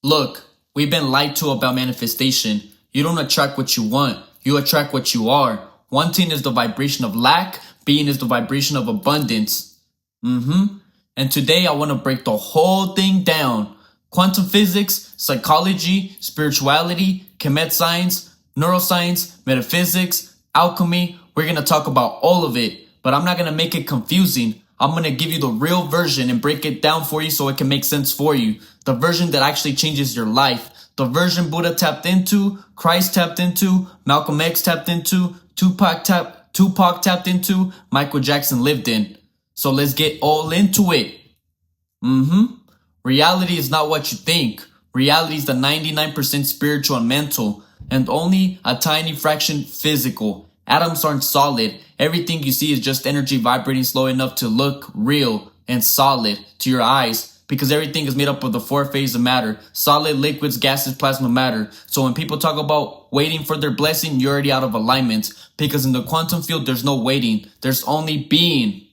Look, we've been lied to about manifestation. You don't attract what you want. You attract what you are. Wanting is the vibration of lack. Being is the vibration of abundance. And today I want to break the whole thing down. Quantum physics, psychology, spirituality, Kemet science, neuroscience, metaphysics, alchemy. We're going to talk about all of it. But I'm not going to make it confusing. I'm going to give you the real version and break it down for you so it can make sense for you. The version that actually changes your life. The version Buddha tapped into, Christ tapped into, Malcolm X tapped into, Tupac tapped into, Michael Jackson lived in. So let's get all into it. Reality is not what you think. Reality is the 99% spiritual and mental, and only a tiny fraction physical. Atoms aren't solid. Everything you see is just energy vibrating slow enough to look real and solid to your eyes, because everything is made up of the four phases of matter: solid, liquids, gases, plasma, matter. So when people talk about waiting for their blessing, you're already out of alignment, because in the quantum field, there's no waiting. There's only being.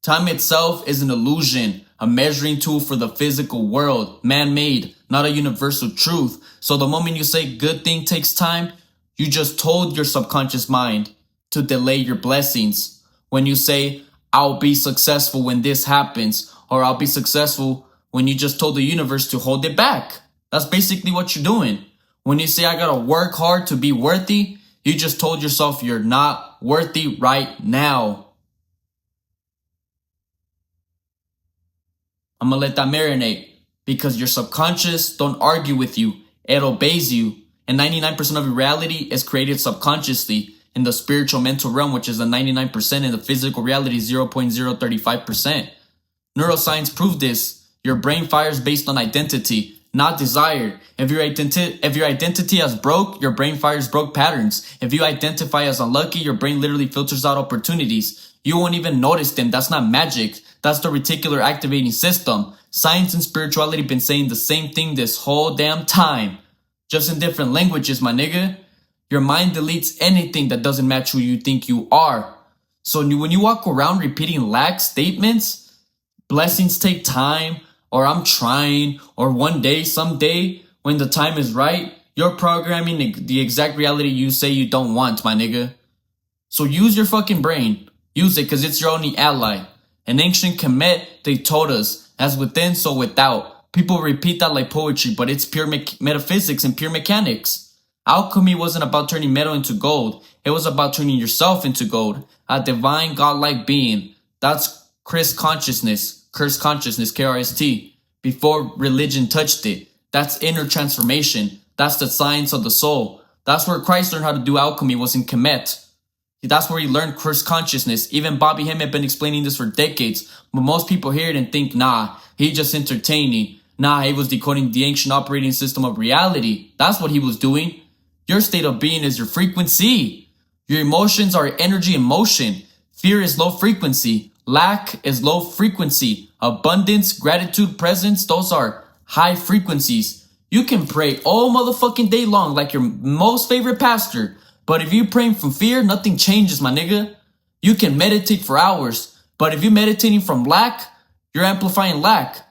Time itself is an illusion, a measuring tool for the physical world, man-made, not a universal truth. So the moment you say good thing takes time, you just told your subconscious mind to delay your blessings. When you say, I'll be successful when this happens, or I'll be successful when you just told the universe to hold it back. That's basically what you're doing. When you say, I gotta work hard to be worthy, you just told yourself you're not worthy right now. I'm gonna let that marinate, because your subconscious don't argue with you. It obeys you. And 99% of your reality is created subconsciously in the spiritual mental realm, which is the 99%, and the physical reality 0.035%. Neuroscience proved this. Your brain fires based on identity, not desire. If your identity is broke, your brain fires broke patterns. If you identify as unlucky, your brain literally filters out opportunities. You won't even notice them. That's not magic. That's the reticular activating system. Science and spirituality been saying the same thing this whole damn time. Just in different languages, my nigga. Your mind deletes anything that doesn't match who you think you are. So when you walk around repeating lack statements, blessings take time, or I'm trying, or one day, someday, when the time is right, you're programming the exact reality you say you don't want, my nigga. So use your fucking brain. Use it, because it's your only ally. In ancient Kemet, they told us, as within, so without. People repeat that like poetry, but it's pure metaphysics and pure mechanics. Alchemy wasn't about turning metal into gold. It was about turning yourself into gold. A divine, godlike being. That's Christ consciousness, KRST. Before religion touched it. That's inner transformation. That's the science of the soul. That's where Christ learned how to do alchemy, was in Kemet. That's where he learned Christ consciousness. Even Bobby Hemmett had been explaining this for decades. But most people hear it and think, nah, he just entertaining. Nah, he was decoding the ancient operating system of reality. That's what he was doing. Your state of being is your frequency. Your emotions are energy in motion. Fear is low frequency. Lack is low frequency. Abundance, gratitude, presence, those are high frequencies. You can pray all motherfucking day long like your most favorite pastor. But if you're praying from fear, nothing changes, my nigga. You can meditate for hours. But if you're meditating from lack, you're amplifying lack.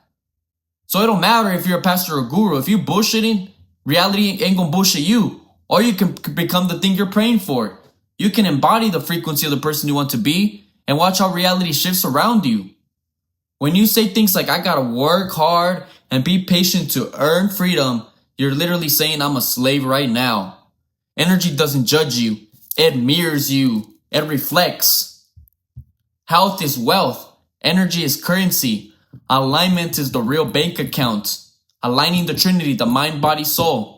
So it don't matter if you're a pastor or guru. If you're bullshitting, reality ain't gonna bullshit you. Or you can become the thing you're praying for. You can embody the frequency of the person you want to be and watch how reality shifts around you. When you say things like, I gotta work hard and be patient to earn freedom, you're literally saying I'm a slave right now. Energy doesn't judge you. It mirrors you. It reflects. Health is wealth. Energy is currency. Alignment is the real bank account. Aligning the Trinity, the mind, body, soul.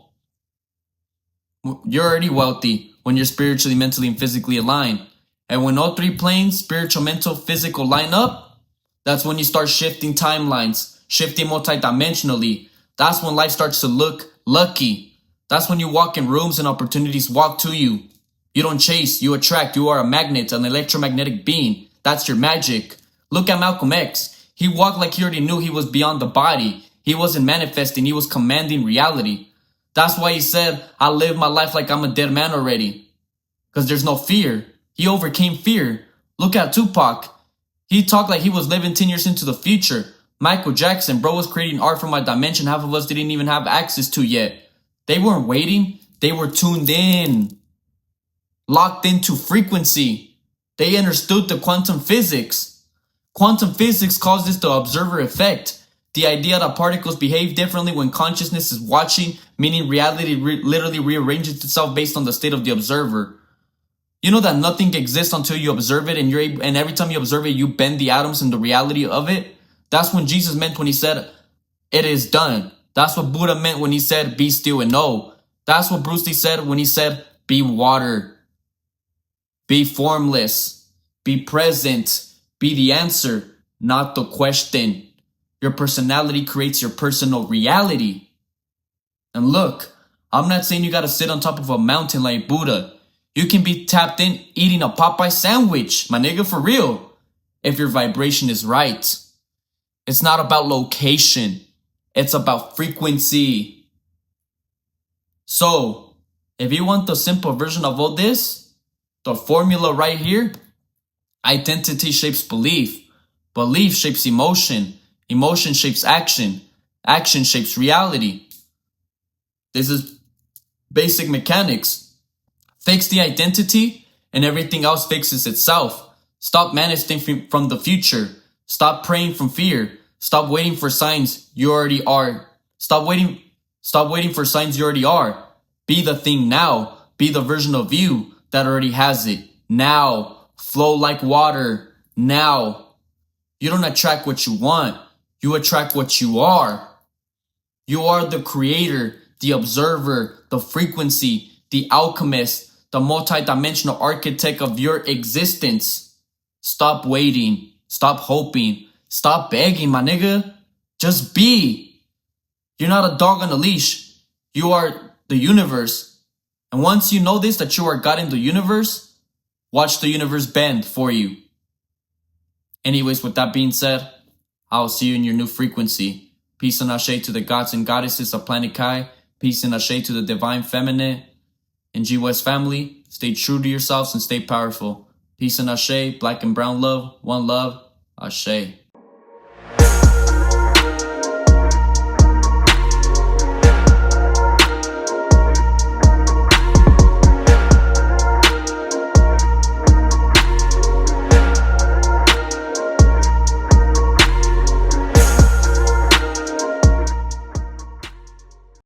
You're already wealthy when you're spiritually, mentally, and physically aligned. And when all three planes, spiritual, mental, physical, line up, that's when you start shifting timelines, shifting multidimensionally. That's when life starts to look lucky. That's when you walk in rooms and opportunities walk to you. You don't chase, you attract. You are a magnet, an electromagnetic being. That's your magic. Look at Malcolm X. He walked like he already knew he was beyond the body. He wasn't manifesting, he was commanding reality. That's why he said, I live my life like I'm a dead man already. Because there's no fear. He overcame fear. Look at Tupac. He talked like he was living 10 years into the future. Michael Jackson, bro, was creating art from a dimension half of us didn't even have access to yet. They weren't waiting. They were tuned in, locked into frequency. They understood the quantum physics. Quantum physics calls this the observer effect. The idea that particles behave differently when consciousness is watching, meaning reality literally rearranges itself based on the state of the observer. You know that nothing exists until you observe it, and every time you observe it, you bend the atoms in the reality of it. That's what Jesus meant when he said, "It is done." That's what Buddha meant when he said, "Be still and know." That's what Bruce Lee said when he said, "Be water. Be formless. Be present. Be the answer, not the question." Your personality creates your personal reality. And look, I'm not saying you gotta sit on top of a mountain like Buddha. You can be tapped in eating a Popeye sandwich, my nigga, for real, if your vibration is right. It's not about location. It's about frequency. So, if you want the simple version of all this, the formula right here, identity shapes belief. Belief shapes emotion. Emotion shapes action. Action shapes reality. This is basic mechanics. Fix the identity and everything else fixes itself. Stop manifesting from the future. Stop praying from fear. Stop waiting for signs you already are. Stop waiting for signs you already are. Be the thing now. Be the version of you that already has it. Now. Flow like water. Now. You don't attract what you want. You attract what you are. You are the creator, the observer, the frequency, the alchemist, the multidimensional architect of your existence. Stop waiting. Stop hoping. Stop begging, my nigga. Just be. You're not a dog on a leash. You are the universe. And once you know this, that you are God in the universe, watch the universe bend for you. Anyways, with that being said, I'll see you in your new frequency. Peace and ashe to the gods and goddesses of Planet Kai. Peace and ashe to the divine feminine and G-West family. Stay true to yourselves and stay powerful. Peace and ashe, black and brown love, one love, ashe.